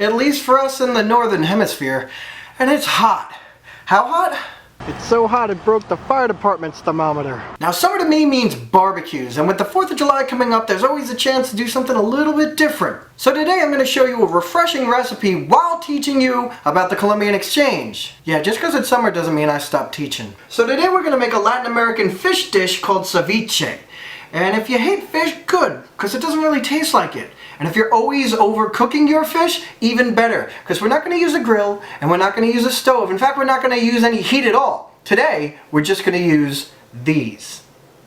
at least for us in the northern hemisphere, and it's hot. How hot? It's so hot it broke the fire department's thermometer. Now summer to me means barbecues, and with the 4th of July coming up, there's always a chance to do something a little bit different. So today I'm going to show you a refreshing recipe while teaching you about the Columbian Exchange. Yeah, just because it's summer doesn't mean I stopped teaching. So today we're going to make a Latin American fish dish called ceviche. And if you hate fish, good, because it doesn't really taste like it. And if you're always overcooking your fish, even better, because we're not going to use a grill and we're not going to use a stove. In fact, we're not going to use any heat at all. Today, we're just going to use these.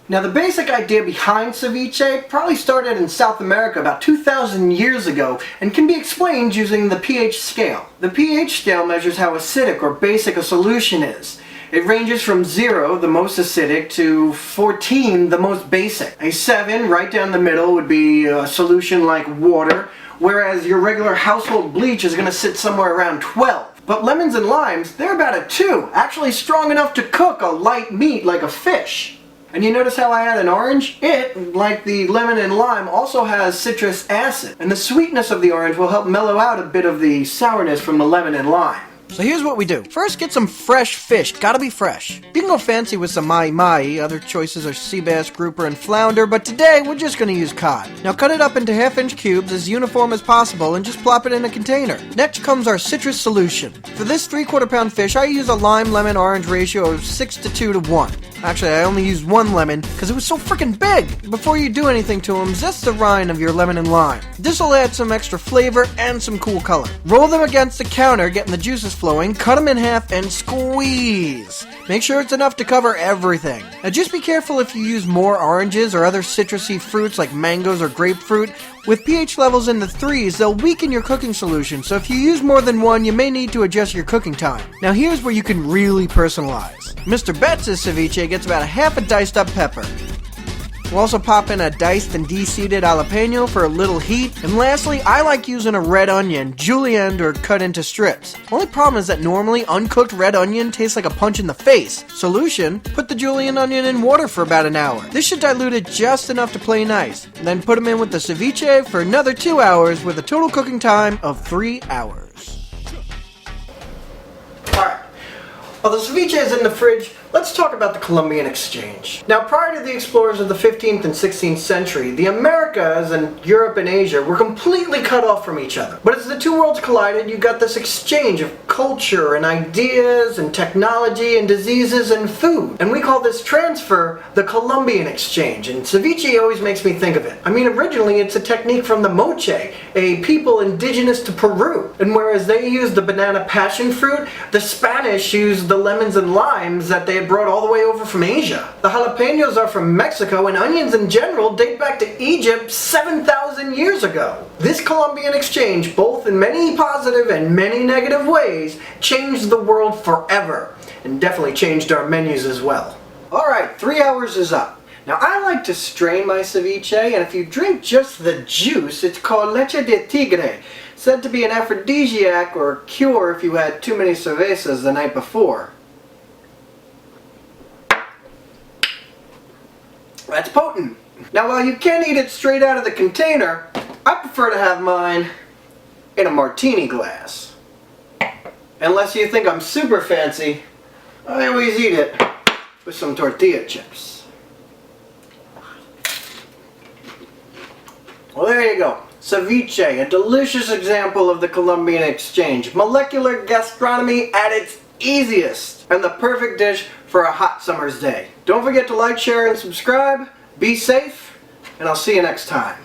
Now, the basic idea behind ceviche probably started in South America about 2,000 years ago and can be explained using the pH scale. The pH scale measures how acidic or basic a solution is. It ranges from 0, the most acidic, to 14, the most basic. A 7, right down the middle, would be a solution like water, whereas your regular household bleach is going to sit somewhere around 12. But lemons and limes, they're about a 2, actually strong enough to cook a light meat like a fish. And you notice how I add an orange? It, like the lemon and lime, also has citrus acid. And the sweetness of the orange will help mellow out a bit of the sourness from the lemon and lime. So here's what we do. First, get some fresh fish. Gotta be fresh. You can go fancy with some mahi-mahi. Other choices are sea bass, grouper, and flounder, but today we're just gonna use cod. Now cut it up into half-inch cubes as uniform as possible and just plop it in a container. Next comes our citrus solution. For this 3/4 pound fish, I use a lime-lemon-orange ratio of 6 to 2 to 1. Actually, I only used 1 lemon because it was so freaking big. Before you do anything to them, zest the rind of your lemon and lime. This will add some extra flavor and some cool color. Roll them against the counter, getting the juices flowing, cut them in half, and squeeze. Make sure it's enough to cover everything. Now just be careful if you use more oranges or other citrusy fruits like mangoes or grapefruit. With pH levels in the 3s, they'll weaken your cooking solution, so if you use more than one, you may need to adjust your cooking time. Now here's where you can really personalize. Mr. Betts' ceviche gets about a half a diced up pepper. We'll also pop in a diced and de-seeded jalapeno for a little heat. And lastly, I like using a red onion, julienned or cut into strips. Only problem is that normally uncooked red onion tastes like a punch in the face. Solution, put the julienne onion in water for about an hour. This should dilute it just enough to play nice. And then put them in with the ceviche for another 2 hours with a total cooking time of 3 hours. Alright. While the ceviche is in the fridge, let's talk about the Columbian Exchange. Now, prior to the explorers of the 15th and 16th century, the Americas and Europe and Asia were completely cut off from each other. But as the two worlds collided, you got this exchange of culture and ideas and technology and diseases and food. And we call this transfer the Columbian Exchange. And ceviche always makes me think of it. I mean, originally it's a technique from the Moche, a people indigenous to Peru. And whereas they used the banana passion fruit, the Spanish used the lemons and limes that they had brought all the way over from Asia. The jalapenos are from Mexico, and onions in general date back to Egypt 7,000 years ago. This Columbian Exchange, both in many positive and many negative ways, changed the world forever, and definitely changed our menus as well. Alright, 3 hours is up. Now I like to strain my ceviche, and if you drink just the juice, it's called leche de tigre, said to be an aphrodisiac or cure if you had too many cervezas the night before. That's potent. Now while you can eat it straight out of the container, I prefer to have mine in a martini glass. Unless you think I'm super fancy, I always eat it with some tortilla chips. Well, there you go. Ceviche, a delicious example of the Columbian Exchange. Molecular gastronomy at its easiest, and the perfect dish for a hot summer's day. Don't forget to like, share, and subscribe. Be safe, and I'll see you next time.